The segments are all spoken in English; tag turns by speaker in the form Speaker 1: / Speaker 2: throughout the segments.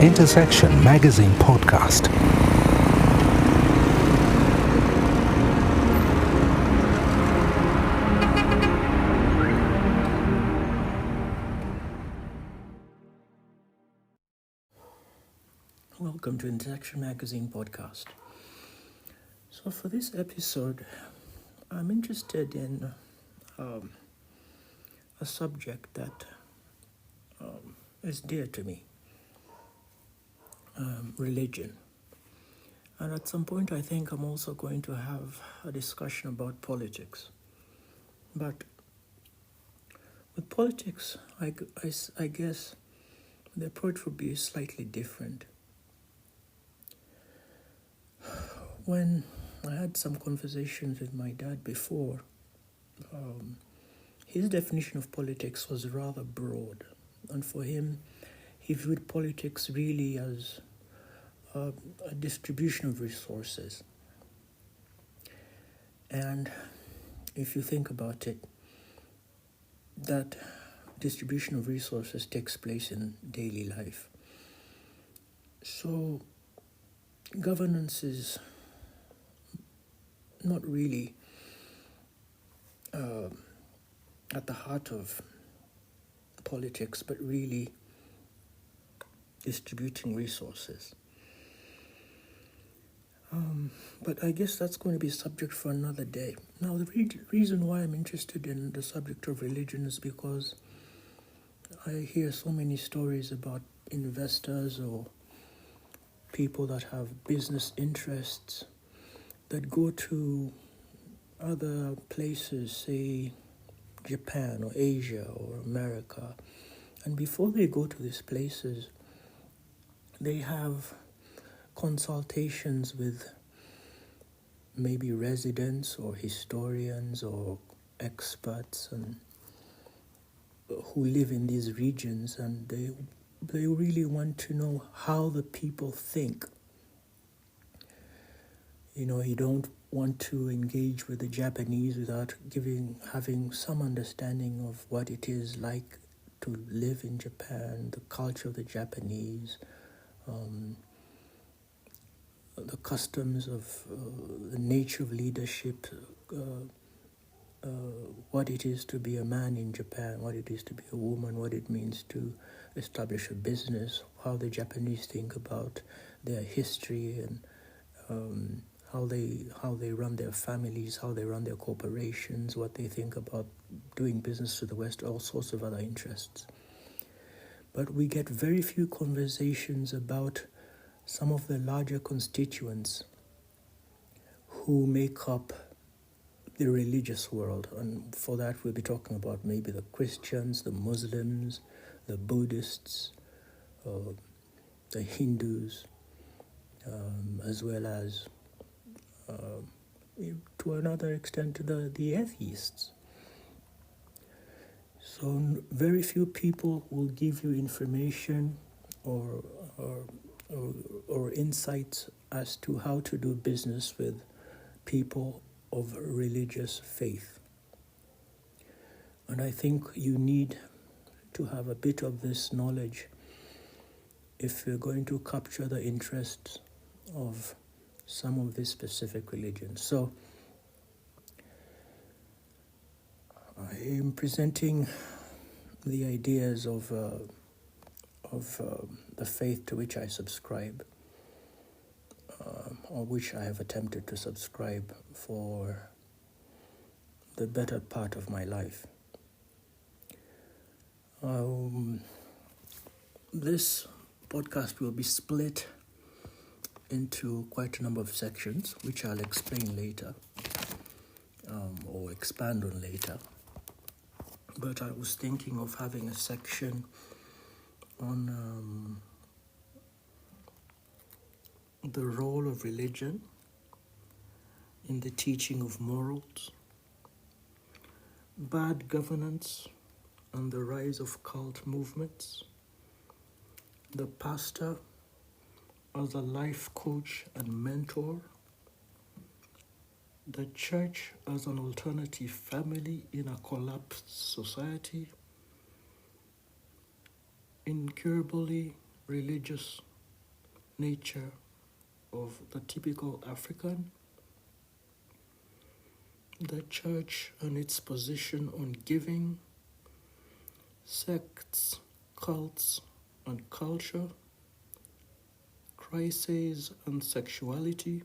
Speaker 1: Intersection Magazine Podcast.
Speaker 2: Welcome to Intersection Magazine Podcast. So for this episode, I'm interested in a subject that is dear to me. Religion. And at some point I think I'm also going to have a discussion about politics. But with politics, I guess the approach would be slightly different. When I had some conversations with my dad before, his definition of politics was rather broad. And for him, he viewed politics really as a distribution of resources. And if you think about it, that distribution of resources takes place in daily life. So governance is not really at the heart of politics, but really distributing resources. But I guess that's going to be a subject for another day. Now, the reason why I'm interested in the subject of religion is because I hear so many stories about investors or people that have business interests that go to other places, say Japan or Asia or America, and before they go to these places, they have consultations with maybe residents or historians or experts and who live in these regions, and they really want to know how the people think. You know, you don't want to engage with the Japanese without having some understanding of what it is like to live in Japan, the culture of the Japanese, the customs of the nature of leadership, what it is to be a man in Japan, what it is to be a woman, what it means to establish a business, how the Japanese think about their history and how they run their families, how they run their corporations, what they think about doing business to the West, all sorts of other interests. But we get very few conversations about some of the larger constituents who make up the religious world. And for that we'll be talking about maybe the Christians, the Muslims, the Buddhists, the Hindus, as well as to another extent the atheists. So very few people will give you information or insights as to how to do business with people of religious faith. And I think you need to have a bit of this knowledge if you're going to capture the interests of some of these specific religions. So I am presenting the ideas of the faith to which I subscribe, or which I have attempted to subscribe for the better part of my life. This podcast will be split into quite a number of sections, which I'll explain later, or expand on later. But I was thinking of having a section on the role of religion in the teaching of morals, bad governance and the rise of cult movements, the pastor as a life coach and mentor, the church as an alternative family in a collapsed society, incurably religious nature of the typical African, the church and its position on giving, sects, cults, and culture, crises and sexuality,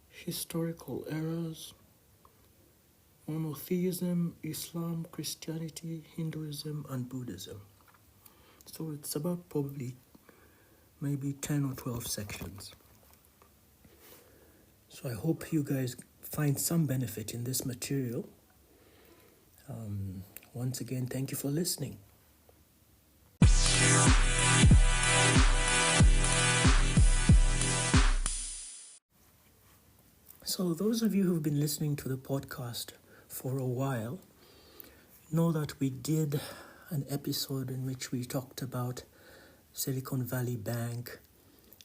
Speaker 2: historical errors, monotheism, Islam, Christianity, Hinduism, and Buddhism. So it's about probably maybe 10 or 12 sections. So I hope you guys find some benefit in this material. Once again, thank you for listening. So those of you who've been listening to the podcast for a while know that we did an episode in which we talked about Silicon Valley Bank,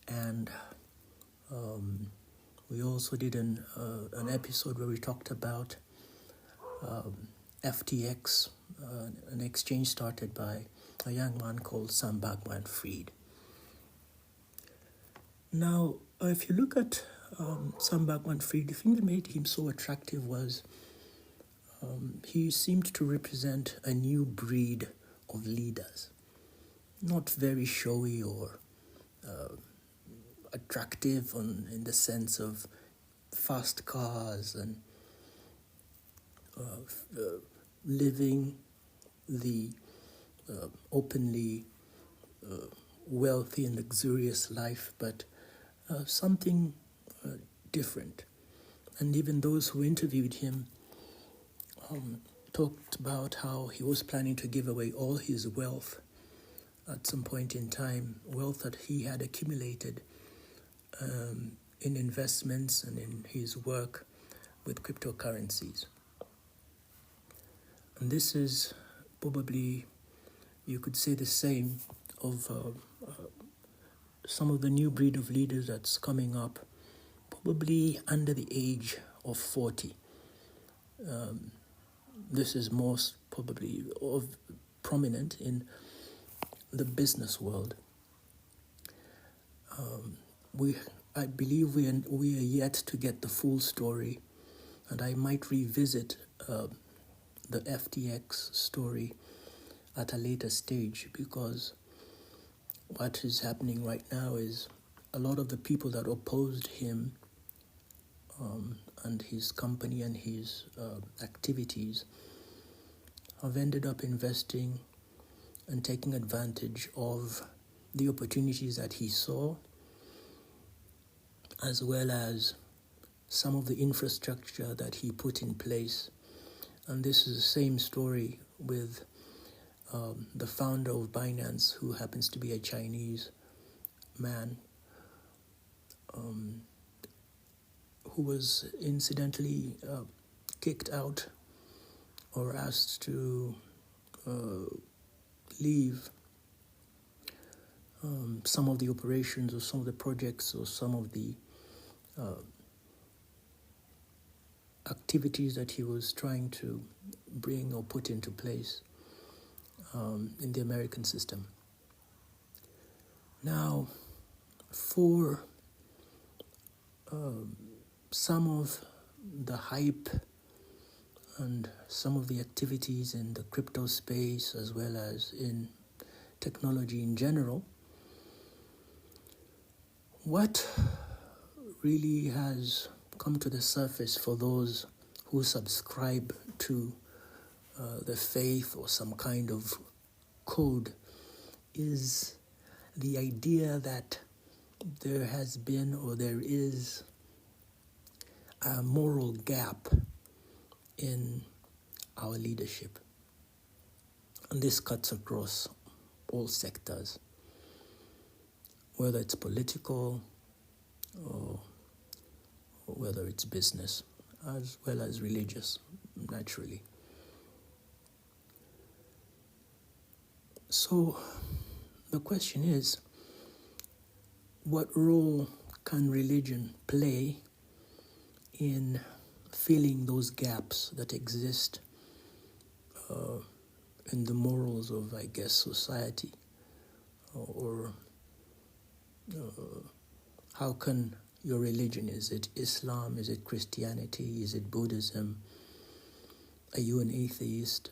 Speaker 2: and we also did an episode where we talked about FTX, an exchange started by a young man called Sam Bankman-Fried. Now, if you look at Sam Bankman-Fried, the thing that made him so attractive was he seemed to represent a new breed of leaders, not very showy or attractive in the sense of fast cars and living the openly wealthy and luxurious life, but something different. And even those who interviewed him talked about how he was planning to give away all his wealth at some point in time, wealth that he had accumulated in investments and in his work with cryptocurrencies. And this is probably, you could say the same of some of the new breed of leaders that's coming up, probably under the age of 40. This is most probably prominent in the business world. I believe we are yet to get the full story, and I might revisit the FTX story at a later stage, because what is happening right now is a lot of the people that opposed him and his company and his activities have ended up investing and taking advantage of the opportunities that he saw, as well as some of the infrastructure that he put in place. And this is the same story with the founder of Binance, who happens to be a Chinese man, who was incidentally kicked out or asked to leave some of the operations or some of the projects or some of the activities that he was trying to bring or put into place in the American system. Now, for some of the hype and some of the activities in the crypto space, as well as in technology in general, what really has come to the surface for those who subscribe to the faith or some kind of code is the idea that there has been or there is a moral gap in our leadership. And this cuts across all sectors, whether it's political or whether it's business, as well as religious, naturally. So the question is, what role can religion play in filling those gaps that exist in the morals of, I guess, society? Or how can your religion, is it Islam, is it Christianity, is it Buddhism? Are you an atheist?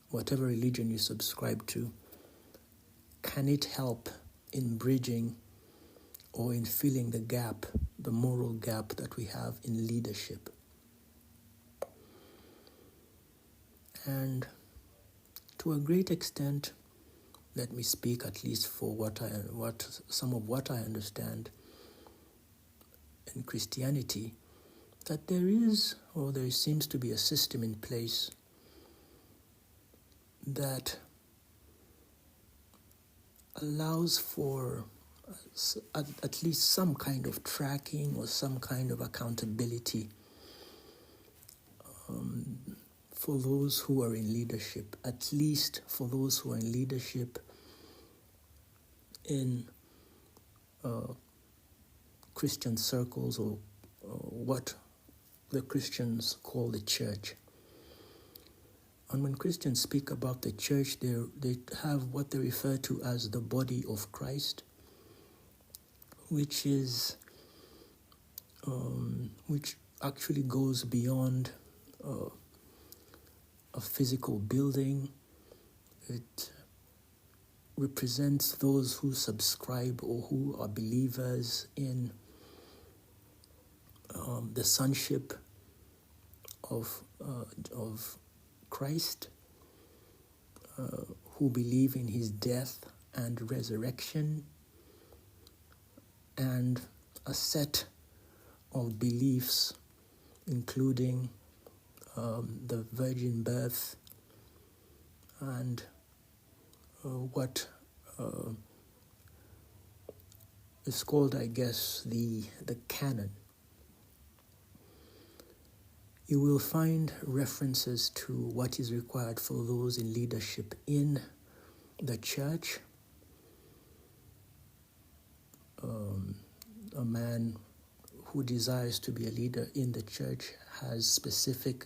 Speaker 2: Whatever religion you subscribe to, can it help in bridging or in filling the gap, the moral gap that we have in leadership? And to a great extent, let me speak at least for some of what I understand in Christianity, that there seems to be a system in place that allows for at least some kind of tracking or some kind of accountability for those who are in leadership, at least for those who are in leadership in Christian circles, or what the Christians call the church. And when Christians speak about the church, they have what they refer to as the body of Christ, which actually goes beyond a physical building. It represents those who subscribe or who are believers in the sonship of Christ, who believe in his death and resurrection, and a set of beliefs including the virgin birth and what is called, I guess, the canon. You will find references to what is required for those in leadership in the church. A man who desires to be a leader in the church has specific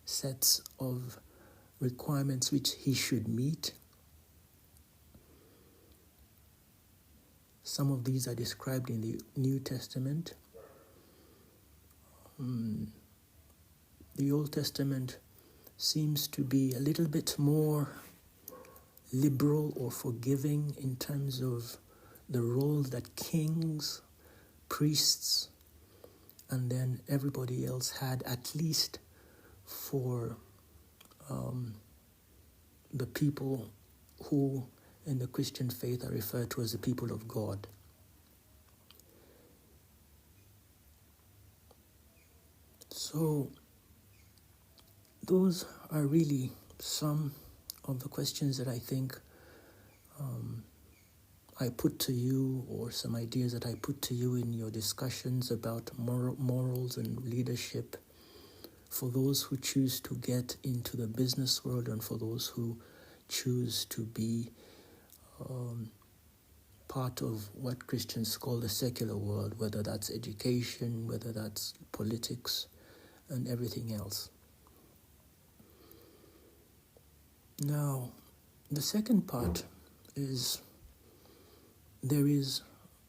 Speaker 2: sets of requirements which he should meet. Some of these are described in the New Testament. The Old Testament seems to be a little bit more liberal or forgiving in terms of the role that kings, priests, and then everybody else had, at least for the people who in the Christian faith are referred to as the people of God. So those are really some of the questions that I think I put to you, or some ideas that I put to you in your discussions about morals and leadership, for those who choose to get into the business world and for those who choose to be part of what Christians call the secular world, whether that's education, whether that's politics, and everything else. Now, the second part is, there is,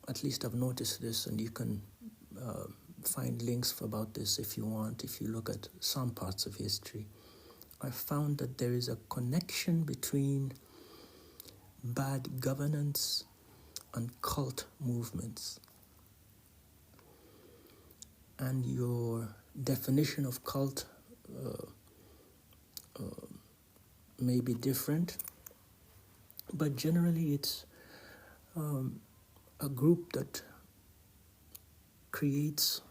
Speaker 2: at least I've noticed this, and you can find links about this if you want, if you look at some parts of history. I found that there is a connection between bad governance and cult movements. And your definition of cult may be different, but generally it's a group that creates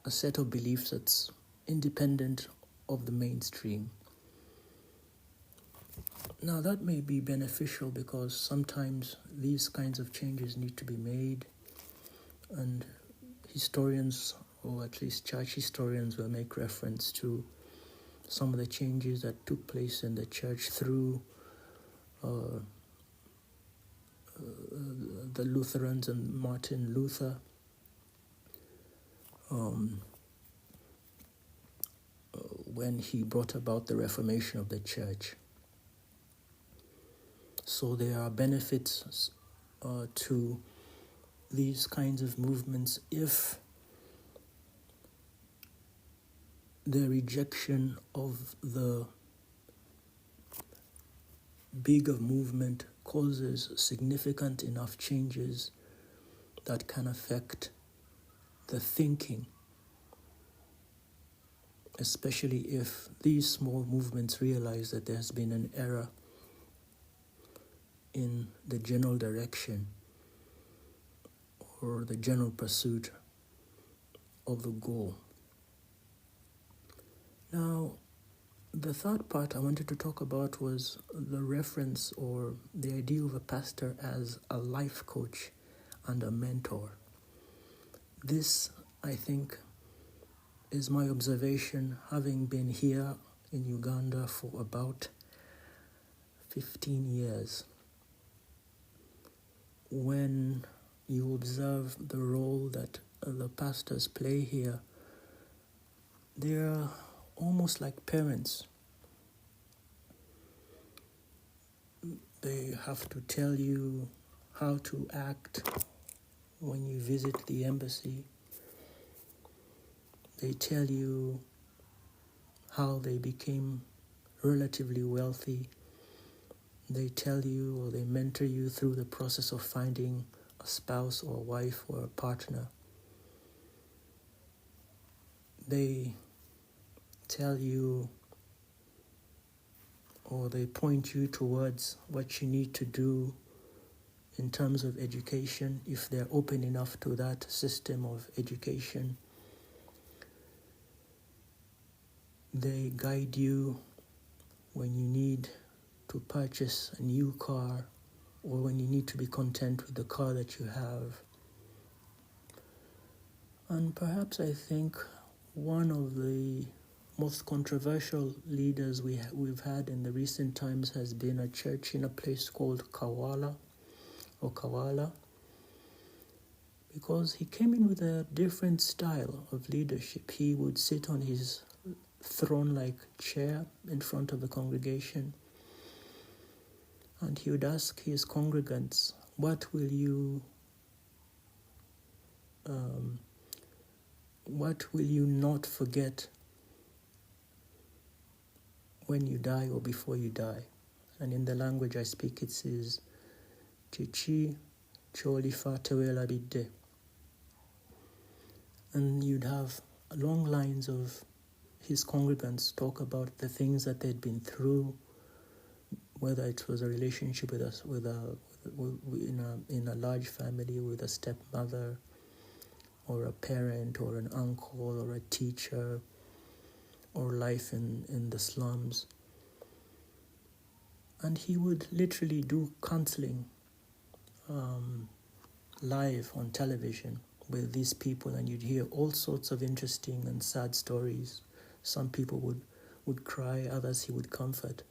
Speaker 2: a set of beliefs that's independent of the mainstream. Now that may be beneficial because sometimes these kinds of changes need to be made, and historians, or at least church historians, will make reference to some of the changes that took place in the church through the Lutherans and Martin Luther. When he brought about the Reformation of the Church. So there are benefits to these kinds of movements if the rejection of the bigger movement causes significant enough changes that can affect the thinking, especially if these small movements realize that there's been an error in the general direction or the general pursuit of the goal. Now, the third part I wanted to talk about was the reference or the idea of a pastor as a life coach and a mentor. This, I think, is my observation, having been here in Uganda for about 15 years. When you observe the role that the pastors play here, they are almost like parents. They have to tell you how to act when you visit the embassy. They tell you how they became relatively wealthy. They tell you or they mentor you through the process of finding a spouse or a wife or a partner. They tell you or they point you towards what you need to do in terms of education, if they're open enough to that system of education. They guide you when you need to purchase a new car or when you need to be content with the car that you have. And perhaps I think one of the most controversial leaders we've had in the recent times has been a church in a place called Kawala, because he came in with a different style of leadership. He would sit on his throne-like chair in front of the congregation, and he would ask his congregants, what will you not forget when you die or before you die? And in the language I speak, it says, Chichi Cholifa Tewela Bidde. And you'd have long lines of his congregants talk about the things that they'd been through, whether it was a relationship in a large family with a stepmother, or a parent, or an uncle, or a teacher, or life in the slums. And he would literally do counseling live on television with these people, and you'd hear all sorts of interesting and sad stories. Some people would cry, others he would comfort.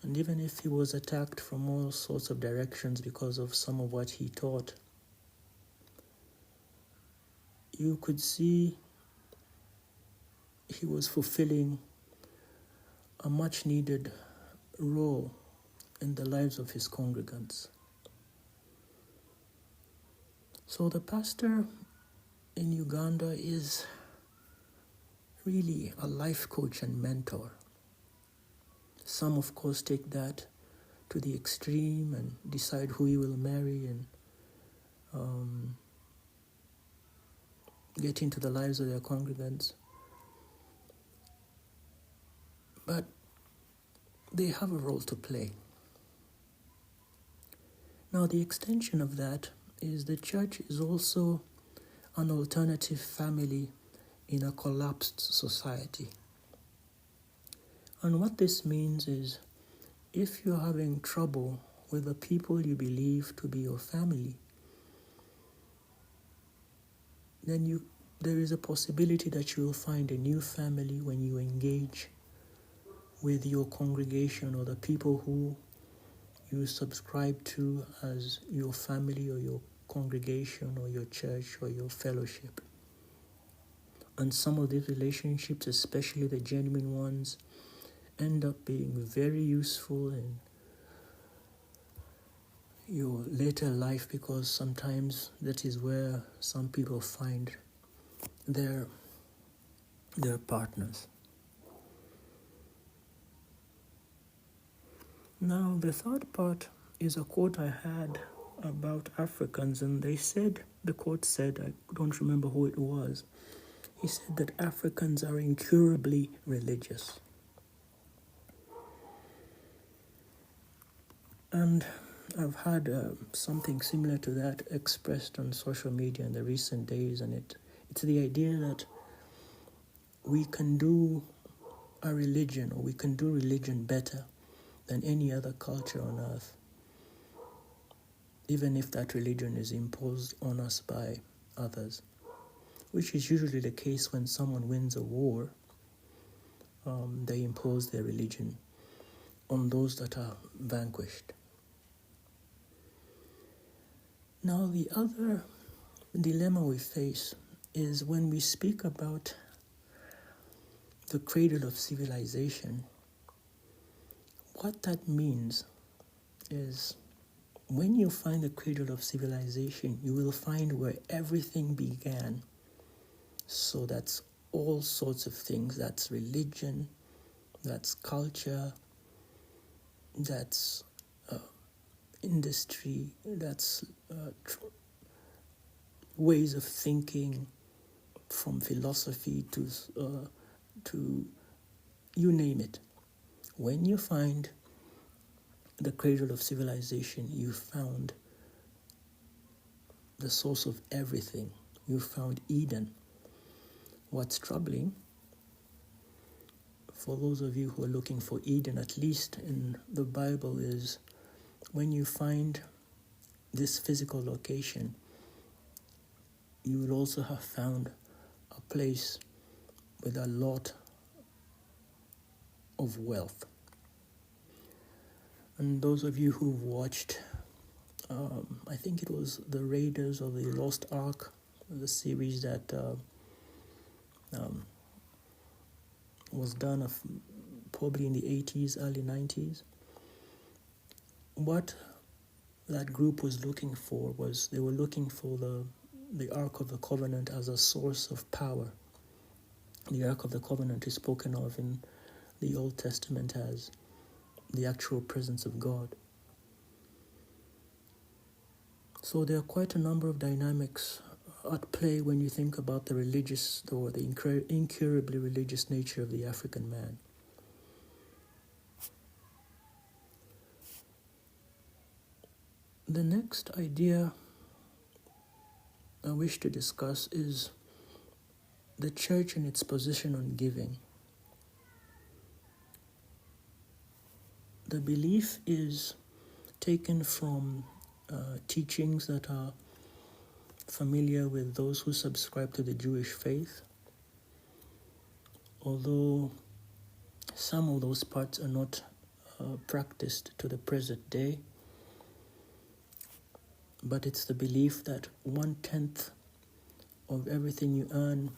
Speaker 2: And even if he was attacked from all sorts of directions because of some of what he taught, you could see he was fulfilling a much needed role in the lives of his congregants. So the pastor in Uganda is really a life coach and mentor. Some, of course, take that to the extreme and decide who he will marry and get into the lives of their congregants. But they have a role to play. Now, the extension of that is the church is also an alternative family in a collapsed society. And what this means is, if you're having trouble with the people you believe to be your family, then there is a possibility that you will find a new family when you engage with your congregation or the people who you subscribe to as your family or your congregation or your church or your fellowship. And some of these relationships, especially the genuine ones, end up being very useful in your later life, because sometimes that is where some people find their partners. Now, the third part is a quote I had about Africans, and the quote said, I don't remember who it was, he said that Africans are incurably religious. And I've had something similar to that expressed on social media in the recent days, and it's the idea that we can do a religion, or we can do religion better than any other culture on earth, even if that religion is imposed on us by others, which is usually the case when someone wins a war. They impose their religion on those that are vanquished. Now, the other dilemma we face is when we speak about the cradle of civilization. What that means is, when you find the cradle of civilization, you will find where everything began. So that's all sorts of things. That's religion, that's culture, that's industry, that's ways of thinking, from philosophy to you name it. When you find the cradle of civilization, you found the source of everything. You found Eden. What's troubling, for those of you who are looking for Eden, at least in the Bible, is when you find this physical location, you will also have found a place with a lot of wealth. And those of you who've watched, I think it was the Raiders of the Lost Ark, the series that was done probably in the 80s, early 90s. What that group was looking for was, they were looking for the Ark of the Covenant as a source of power. The Ark of the Covenant is spoken of in the Old Testament as the actual presence of God. So there are quite a number of dynamics at play when you think about the religious, or the incurably religious nature of the African man. The next idea I wish to discuss is the church and its position on giving. The belief is taken from teachings that are familiar with those who subscribe to the Jewish faith, although some of those parts are not practiced to the present day. But it's the belief that 1/10 of everything you earn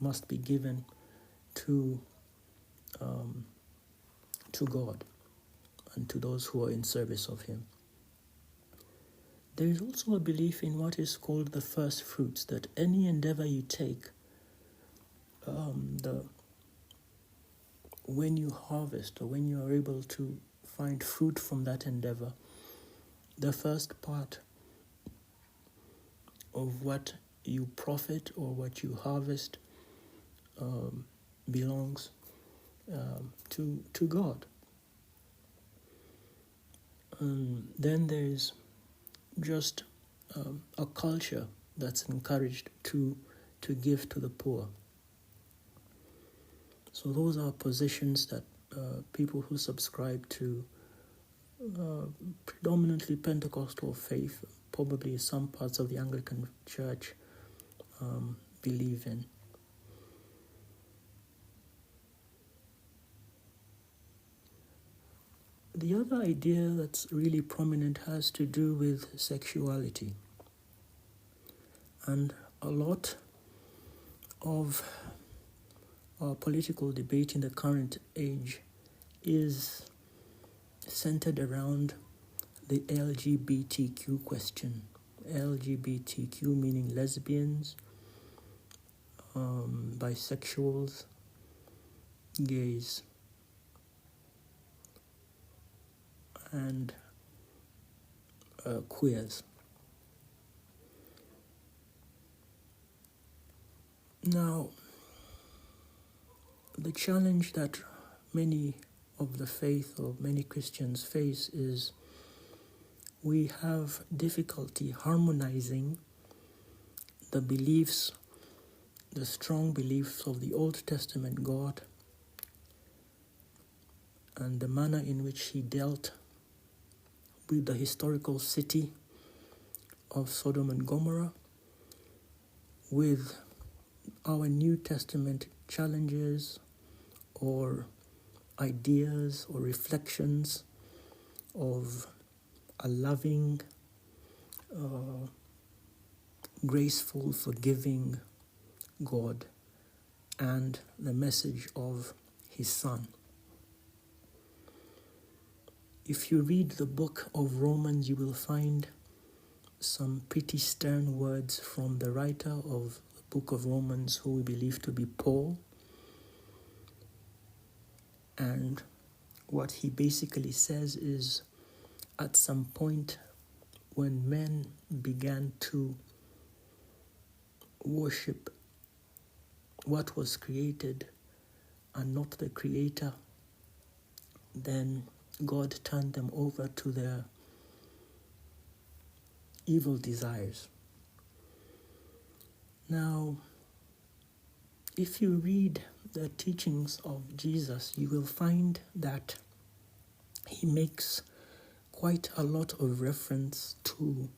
Speaker 2: must be given to God and to those who are in service of Him. There is also a belief in what is called the first fruits, that any endeavor you take, when you harvest, or when you are able to find fruit from that endeavor, the first part of what you profit or what you harvest belongs to God. Then there's just a culture that's encouraged to give to the poor. So those are positions that people who subscribe to predominantly Pentecostal faith, probably some parts of the Anglican Church, believe in. The other idea that's really prominent has to do with sexuality. And a lot of our political debate in the current age is centered around the LGBTQ question. LGBTQ meaning lesbians, bisexuals, gays, and queers. Now, the challenge that many of the faith or many Christians face is we have difficulty harmonizing the beliefs, the strong beliefs of the Old Testament God and the manner in which he dealt with the historical city of Sodom and Gomorrah, with our New Testament challenges or ideas or reflections of a loving, graceful, forgiving God and the message of his Son. If you read the book of Romans, you will find some pretty stern words from the writer of the book of Romans, who we believe to be Paul. And what he basically says is, at some point when men began to worship what was created and not the Creator, then God turned them over to their evil desires. Now, if you read the teachings of Jesus, you will find that he makes quite a lot of reference to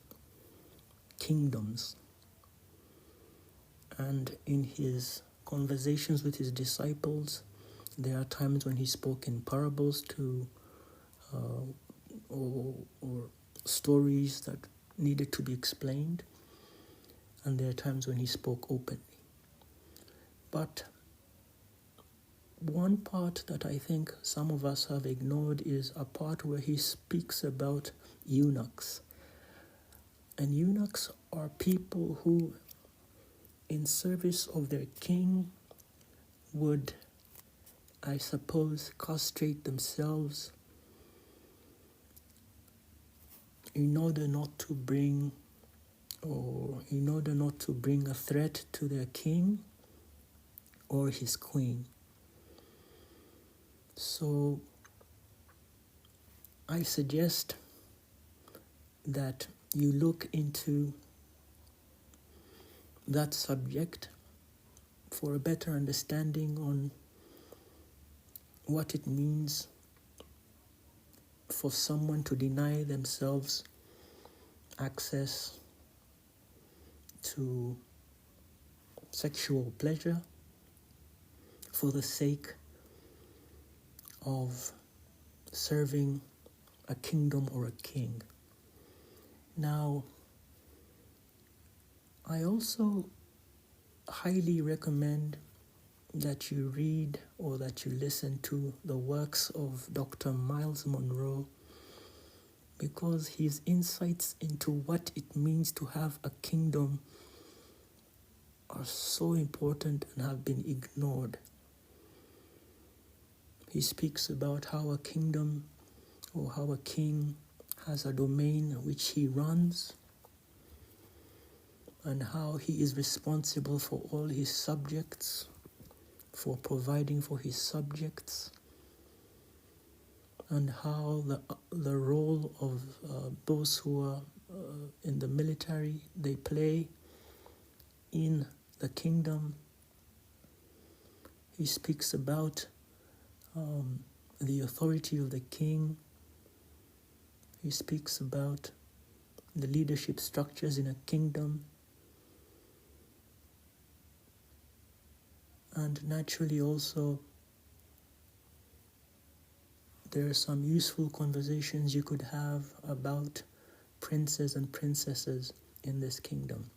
Speaker 2: kingdoms. And in his conversations with his disciples, there are times when he spoke in parables or stories that needed to be explained, and there are times when he spoke openly. But one part that I think some of us have ignored is a part where he speaks about eunuchs. And eunuchs are people who, in service of their king, would, I suppose, castrate themselves in order not to bring a threat to their king or his queen. So I suggest that you look into that subject for a better understanding on what it means for someone to deny themselves access to sexual pleasure for the sake of serving a kingdom or a king. Now, I also highly recommend that you read or that you listen to the works of Dr. Miles Monroe, because his insights into what it means to have a kingdom are so important and have been ignored. He speaks about how a kingdom or how a king has a domain which he runs, and how he is responsible for all his subjects, for providing for his subjects, and how the role of those who are in the military, they play in the kingdom. He speaks about the authority of the king. He speaks about the leadership structures in a kingdom. And naturally also there are some useful conversations you could have about princes and princesses in this kingdom.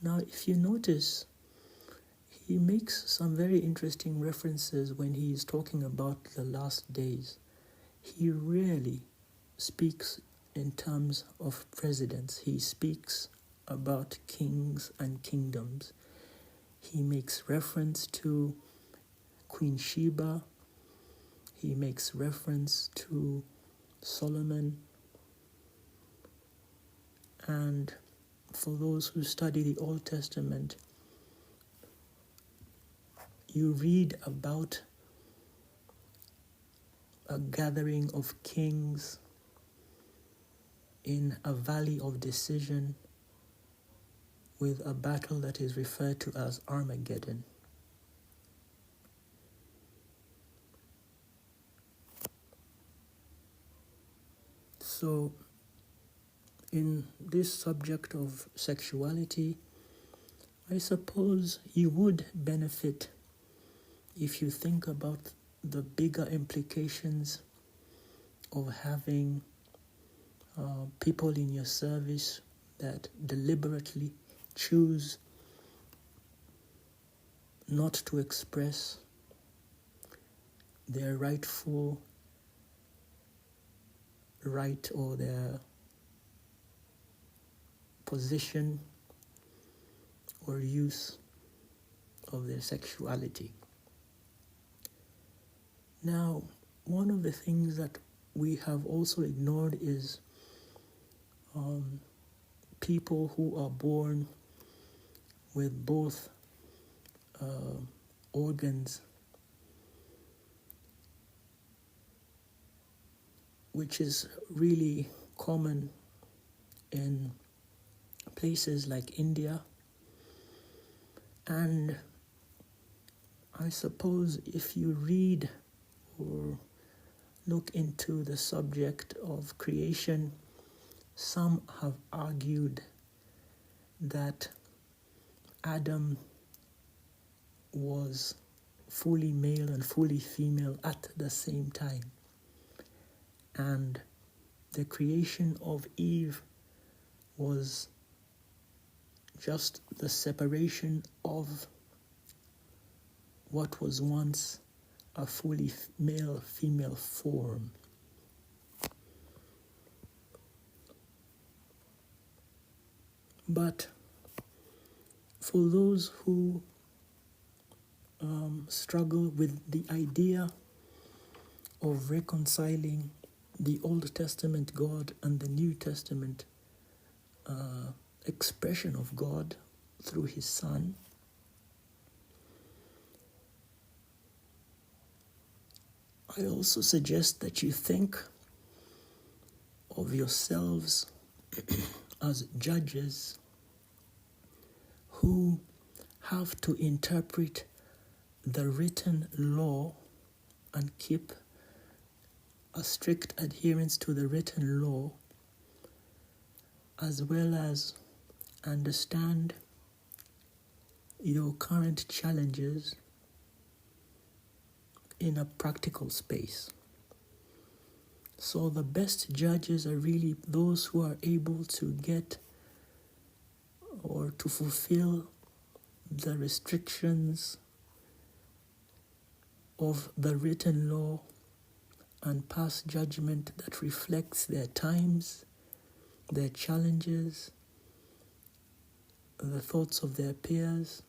Speaker 2: Now, if you notice, he makes some very interesting references when he is talking about the last days. He rarely speaks in terms of presidents. He speaks about kings and kingdoms. He makes reference to Queen Sheba. He makes reference to Solomon. And for those who study the Old Testament, you read about a gathering of kings in a valley of decision with a battle that is referred to as Armageddon. So, in this subject of sexuality, I suppose you would benefit if you think about the bigger implications of having people in your service that deliberately choose not to express their rightful right or their position or use of their sexuality. Now, one of the things that we have also ignored is people who are born with both organs, which is really common in places like India. And I suppose if you read or look into the subject of creation, some have argued that Adam was fully male and fully female at the same time. And the creation of Eve was just the separation of what was once a fully male-female form. But for those who struggle with the idea of reconciling the Old Testament God and the New Testament expression of God through His Son, I also suggest that you think of yourselves as judges who have to interpret the written law and keep a strict adherence to the written law, as well as understand your current challenges in a practical space. So the best judges are really those who are able to get or to fulfill the restrictions of the written law and pass judgment that reflects their times, their challenges, the thoughts of their peers,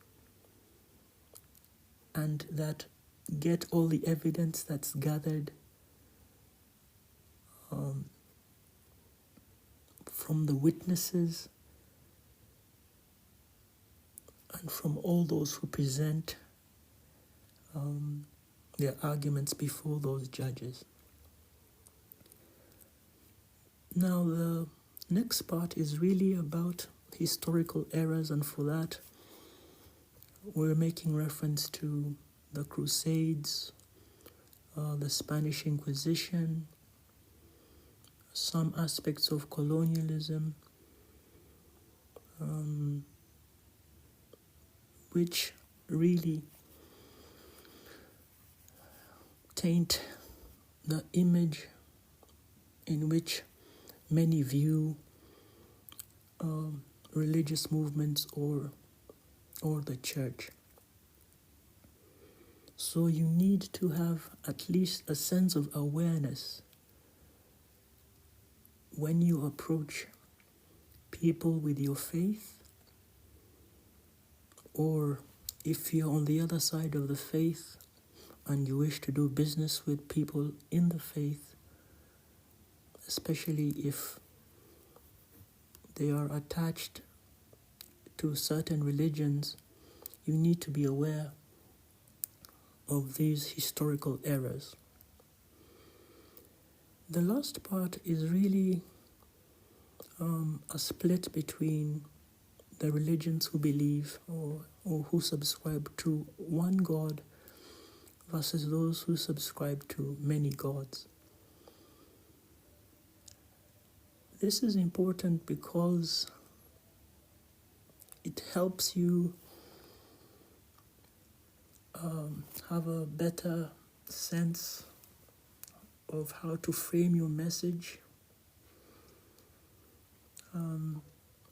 Speaker 2: and that get all the evidence that's gathered from the witnesses and from all those who present their arguments before those judges. Now, the next part is really about historical errors, and for that, we're making reference to the Crusades, the Spanish Inquisition, some aspects of colonialism, which really taint the image in which many view religious movements or the church. So you need to have at least a sense of awareness when you approach people with your faith, or if you're on the other side of the faith and you wish to do business with people in the faith, especially if they are attached to certain religions, you need to be aware of these historical errors. The last part is really a split between the religions who believe or who subscribe to one God versus those who subscribe to many gods. This is important because it helps you have a better sense of how to frame your message,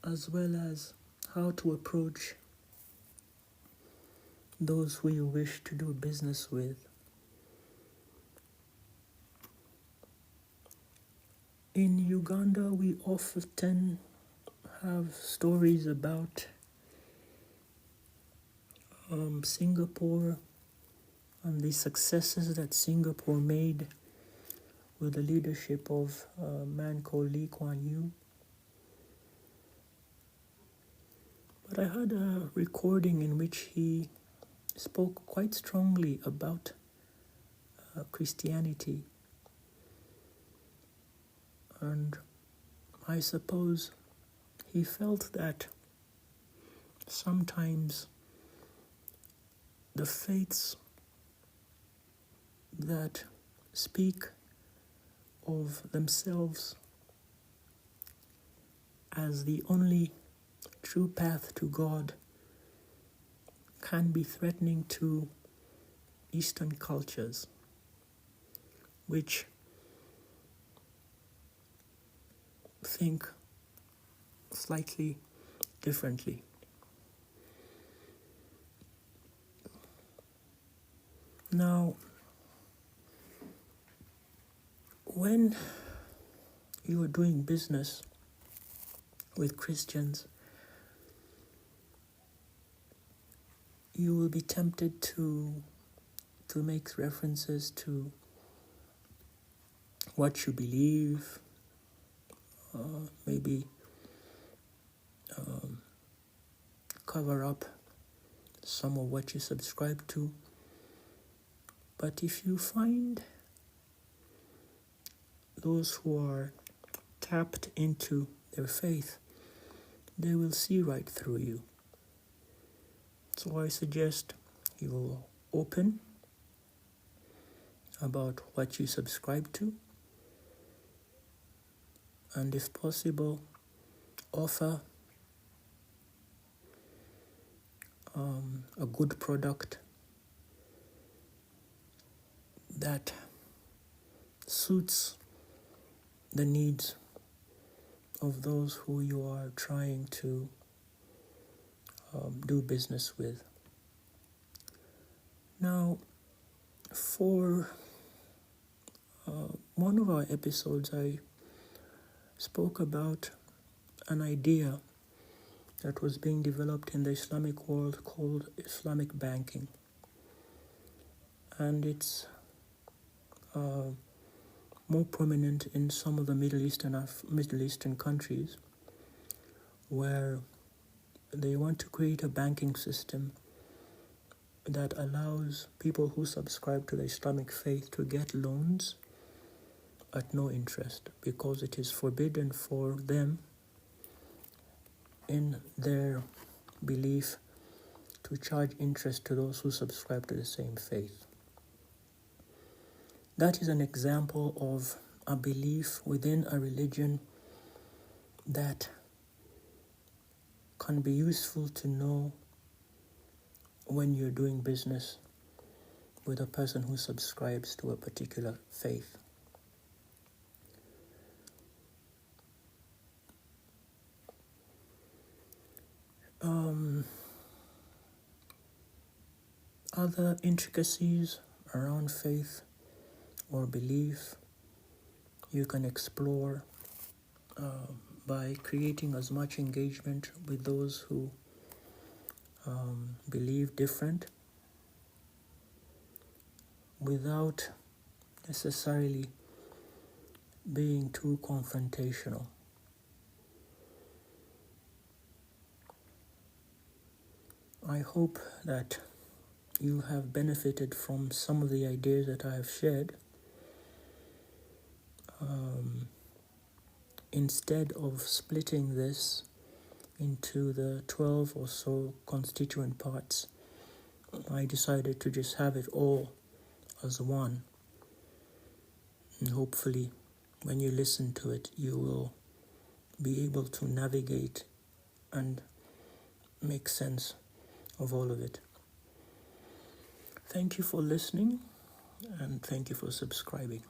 Speaker 2: as well as how to approach those who you wish to do business with. In Uganda, we often have stories about Singapore and the successes that Singapore made with the leadership of a man called Lee Kuan Yew. But I heard a recording in which he spoke quite strongly about Christianity. And I suppose he felt that sometimes the faiths that speak of themselves as the only true path to God can be threatening to Eastern cultures, which think slightly differently. Now, when you are doing business with Christians, you will be tempted to make references to what you believe, maybe cover up some of what you subscribe to. But if you find those who are tapped into their faith, they will see right through you. So I suggest you will open about what you subscribe to, and if possible, offer a good product that suits the needs of those who you are trying to do business with. Now, for one of our episodes, I spoke about an idea that was being developed in the Islamic world called Islamic banking. And it's more prominent in some of the Middle Eastern countries, where they want to create a banking system that allows people who subscribe to the Islamic faith to get loans at no interest, because it is forbidden for them, in their belief, to charge interest to those who subscribe to the same faith. That is an example of a belief within a religion that can be useful to know when you're doing business with a person who subscribes to a particular faith. Other intricacies around faith or belief you can explore by creating as much engagement with those who believe different without necessarily being too confrontational. I hope that you have benefited from some of the ideas that I have shared. Instead of splitting this into the 12 or so constituent parts, I decided to just have it all as one. And hopefully, when you listen to it, you will be able to navigate and make sense of all of it. Thank you for listening, and thank you for subscribing.